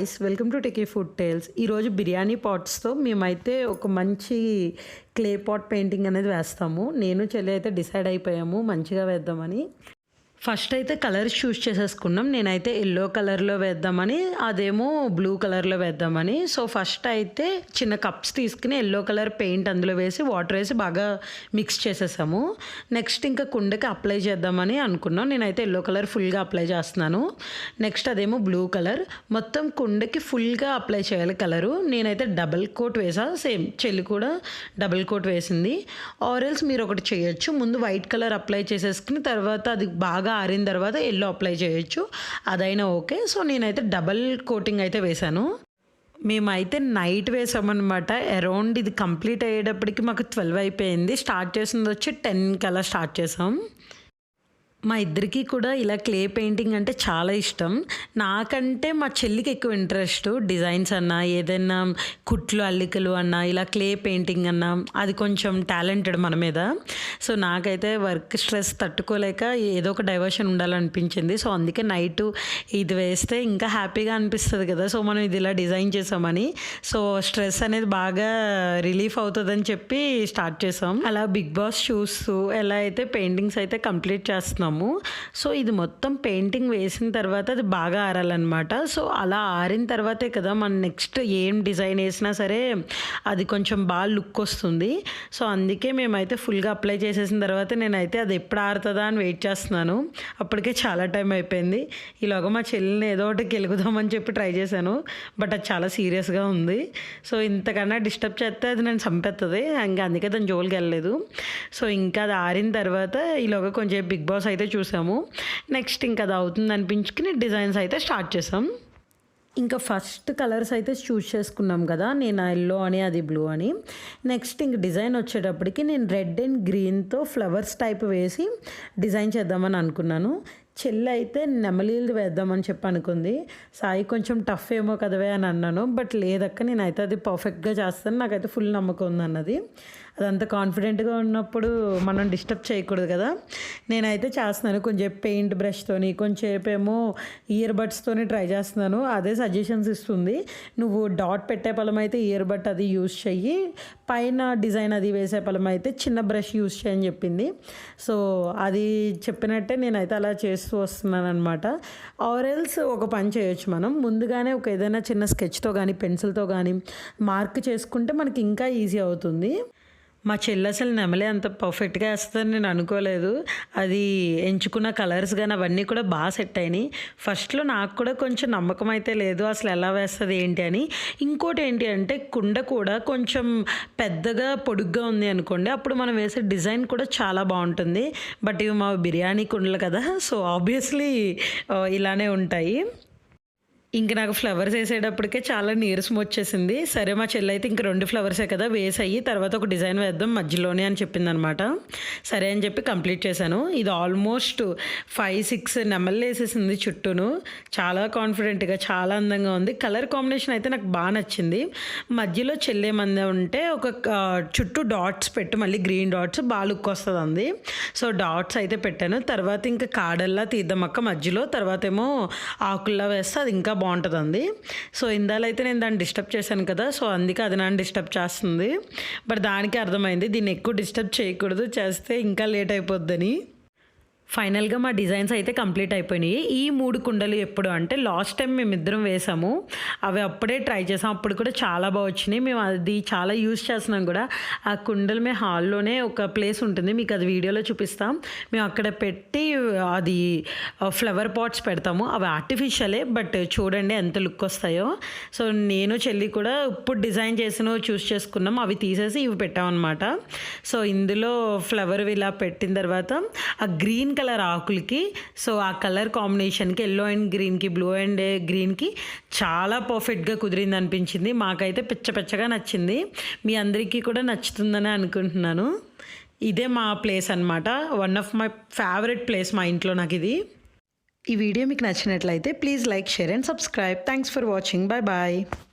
Guys, welcome to techie food tales. ఈరోజు బిర్యానీ పాట్స్తో మేమైతే ఒక మంచి క్లే పాట్ పెయింటింగ్ అనేది వేస్తాము. నేను చెల్లి అయితే డిసైడ్ అయిపోయాము మంచిగా వేద్దామని. ఫస్ట్ అయితే కలర్స్ చూస్ చేసేసుకున్నాం. నేనైతే ఎల్లో కలర్లో వేద్దామని, అదేమో బ్లూ కలర్లో వేద్దామని. సో ఫస్ట్ అయితే చిన్న కప్స్ తీసుకుని ఎల్లో కలర్ పెయింట్ అందులో వేసి వాటర్ వేసి బాగా మిక్స్ చేసేసాము. నెక్స్ట్ ఇంకా కుండకి అప్లై చేద్దామని అనుకున్నాం. నేనైతే ఎల్లో కలర్ ఫుల్గా అప్లై చేస్తున్నాను. నెక్స్ట్ అదేమో బ్లూ కలర్. మొత్తం కుండకి ఫుల్గా అప్లై చేయాలి కలరు. నేనైతే డబల్ కోట్ వేసా, సేమ్ చెల్లి కూడా డబల్ కోట్ వేసింది. ఆరెల్స్ మీరు ఒకటి చేయొచ్చు, ముందు వైట్ కలర్ అప్లై చేసేసుకుని తర్వాత అది బాగా ఆరిన తర్వాత ఎల్లో అప్లై చేయొచ్చు, అదైనా ఓకే. సో నేనైతే డబల్ కోటింగ్ అయితే వేశాను. మేమైతే నైట్ వేసామన్నమాట. అరౌండ్ ఇది కంప్లీట్ అయ్యేటప్పటికి మాకు 12 అయిపోయింది. స్టార్ట్ చేసింది వచ్చి 10కి అలా స్టార్ట్ చేసాం. మా ఇద్దరికి కూడా ఇలా క్లే పెయింటింగ్ అంటే చాలా ఇష్టం. నాకంటే మా చెల్లికి ఎక్కువ ఇంట్రెస్ట్. డిజైన్స్ అన్నా, ఏదైనా కుట్లు అల్లికలు అన్నా, ఇలా క్లే పెయింటింగ్ అన్నా, అది కొంచెం టాలెంటెడ్ మన మీద. సో నాకైతే వర్క్ స్ట్రెస్ తట్టుకోలేక ఏదో ఒక డైవర్షన్ ఉండాలనిపించింది. సో అందుకే నైట్ ఇది వేస్తే ఇంకా హ్యాపీగా అనిపిస్తుంది కదా. సో మనం ఇది ఇలా డిజైన్ చేసామని, సో స్ట్రెస్ అనేది బాగా రిలీఫ్ అవుతుందని చెప్పి స్టార్ట్ చేసాం. అలా బిగ్ బాస్ చూస్తూ ఎలా అయితే పెయింటింగ్స్ అయితే కంప్లీట్ చేస్తున్నాం. సో ఇది మొత్తం పెయింటింగ్ వేసిన తర్వాత అది బాగా ఆరాలన్నమాట. సో అలా ఆరిన తర్వాతే కదా మనం నెక్స్ట్ ఏం డిజైన్ వేసినా సరే అది కొంచెం బాగా లుక్ వస్తుంది. సో అందుకే మేమైతే ఫుల్గా అప్లై చేసేసిన తర్వాత నేనైతే అది ఎప్పుడు ఆరుతుందా అని వెయిట్ చేస్తున్నాను. అప్పటికే చాలా టైం అయిపోయింది. ఈలోగా మా చెల్లిని ఏదో ఒకటి గెలుగుదామని చెప్పి ట్రై చేశాను, బట్ అది చాలా సీరియస్గా ఉంది. సో ఇంతకన్నా డిస్టర్బ్ చేస్తే అది నేను చంపేస్తుంది, ఇంకా అందుకే దాని జోలికి వెళ్ళలేదు. సో ఇంకా అది ఆరిన తర్వాత ఈలోగా కొంచెం బిగ్ బాస్ అయితే చూసాము. నెక్స్ట్ ఇంకా అది అవుతుంది అనిపించుకుని డిజైన్స్ అయితే స్టార్ట్ చేసాం. ఇంకా ఫస్ట్ కలర్స్ అయితే చూస్ చేసుకున్నాం కదా, నేను ఎల్లో అని అది బ్లూ అని. నెక్స్ట్ ఇంక డిజైన్ వచ్చేటప్పటికి నేను రెడ్ అండ్ గ్రీన్తో ఫ్లవర్స్ టైప్ వేసి డిజైన్ చేద్దామని అనుకున్నాను. చెల్లి అయితే నెమలీలు వేద్దామని చెప్పి అనుకుంది. సాయి కొంచెం టఫ్ ఏమో కదవే అని అన్నాను, బట్ లేదక్క నేనైతే అది పర్ఫెక్ట్గా చేస్తాను, నాకైతే ఫుల్ నమ్మకం ఉంది అన్నది. అదంత కాన్ఫిడెంట్గా ఉన్నప్పుడు మనం డిస్టర్బ్ చేయకూడదు కదా. నేనైతే చేస్తున్నాను కొంచెం పెయింట్ బ్రష్తోని, కొంచెంసేపు ఏమో ఇయర్ బడ్స్తోని ట్రై చేస్తున్నాను. అదే సజెషన్స్ ఇస్తుంది, నువ్వు డాట్ పెట్టే పలం అయితే ఇయర్ బడ్ అది యూస్ చెయ్యి, పైన డిజైన్ అది వేసే పలం అయితే చిన్న బ్రష్ యూస్ చేయని చెప్పింది. సో అది చెప్పినట్టే నేనైతే అలా చేస్తూ వస్తున్నాను అనమాట. ఆరెల్స్ ఒక పని చేయొచ్చు, మనం ముందుగానే ఒక ఏదైనా చిన్న స్కెచ్తో కానీ పెన్సిల్తో కానీ మార్క్ చేసుకుంటే మనకి ఇంకా ఈజీ అవుతుంది. మా చెల్లి అసలు నెమలే అంత పర్ఫెక్ట్గా వేస్తుందని నేను అనుకోలేదు. అది ఎంచుకున్న కలర్స్ కానీ అవన్నీ కూడా బాగా సెట్ అయినాయి. ఫస్ట్లో నాకు కూడా కొంచెం నమ్మకం అయితే లేదు అసలు ఎలా వేస్తుంది ఏంటి అని. ఇంకోటి ఏంటి అంటే కుండ కూడా కొంచెం పెద్దగా పొడుగ్గా ఉంది అనుకోండి, అప్పుడు మనం వేసే డిజైన్ కూడా చాలా బాగుంటుంది. బట్ ఇవి మా బిర్యానీ కుండలు కదా, సో ఆబ్వియస్లీ ఇలానే ఉంటాయి. ఇంక నాకు ఫ్లవర్స్ వేసేటప్పటికే చాలా నీరసం వచ్చేసింది. సరే మా చెల్లి అయితే ఇంక 2 ఫ్లవర్సే కదా వేసాయి, తర్వాత ఒక డిజైన్ వేద్దాం మధ్యలోనే అని చెప్పిందనమాట. సరే అని చెప్పి కంప్లీట్ చేశాను. ఇది ఆల్మోస్ట్ 5-6 నెమళ్ళు వేసేసింది చుట్టూను. చాలా కాన్ఫిడెంట్గా చాలా అందంగా ఉంది. కలర్ కాంబినేషన్ అయితే నాకు బాగా నచ్చింది. మధ్యలో చెల్లేమంది ఉంటే ఒక చుట్టూ డాట్స్ పెట్టు, మళ్ళీ గ్రీన్ డాట్స్ బాగా లుక్ వస్తుంది అంది. సో డాట్స్ అయితే పెట్టాను. తర్వాత ఇంకా కాడల్లా తీద్దాం అక్క మధ్యలో, తర్వాత ఏమో ఆకుల్లా వేస్తే అది ఇంకా బాగుంటుందండి. సో ఇందాలైతే నేను దాన్ని డిస్టర్బ్ చేశాను కదా, సో అందుకే అది నన్ను డిస్టర్బ్ చేస్తుంది. బట్ దానికి అర్థమైంది దీన్ని ఎక్కువ డిస్టర్బ్ చేయకూడదు, చేస్తే ఇంకా లేట్ అయిపోద్దని. ఫైనల్గా మా డిజైన్స్ అయితే కంప్లీట్ అయిపోయినాయి. ఈ 3 కుండలు ఎప్పుడు అంటే లాస్ట్ టైం మేమిద్దరం వేసాము, అవి అప్పుడే ట్రై చేసాం, అప్పుడు కూడా చాలా బాగా వచ్చినాయి. మేము అది చాలా యూజ్ చేస్తున్నాం కూడా. ఆ కుండలు మేము హాల్లోనే ఒక ప్లేస్ ఉంటుంది, మీకు అది వీడియోలో చూపిస్తాం. మేము అక్కడ పెట్టి అది ఫ్లవర్ పాట్స్ పెడతాము. అవి ఆర్టిఫిషియలే, బట్ చూడండి ఎంత లుక్ వస్తాయో. సో నేను చెల్లి కూడా ఇప్పుడు డిజైన్ చేసిన చూస్ చేసుకున్నాం, అవి తీసేసి ఇవి పెట్టామన్నమాట. సో ఇందులో ఫ్లవర్ ఇలా పెట్టిన తర్వాత ఆ గ్రీన్ కలర్ ఆకులకి, సో ఆ కలర్ కాంబినేషన్కి ఎల్లో అండ్ గ్రీన్కి, బ్లూ అండ్ గ్రీన్కి చాలా పర్ఫెక్ట్గా కుదిరింది అనిపించింది. మాకైతే పిచ్చగా నచ్చింది, మీ అందరికీ కూడా నచ్చుతుందని అనుకుంటున్నాను. ఇదే మా ప్లేస్ అనమాట, one of my favourite place మా ఇంట్లో నాకు ఇది. ఈ వీడియో మీకు నచ్చినట్లయితే please like, share and subscribe. Thanks for watching. Bye bye.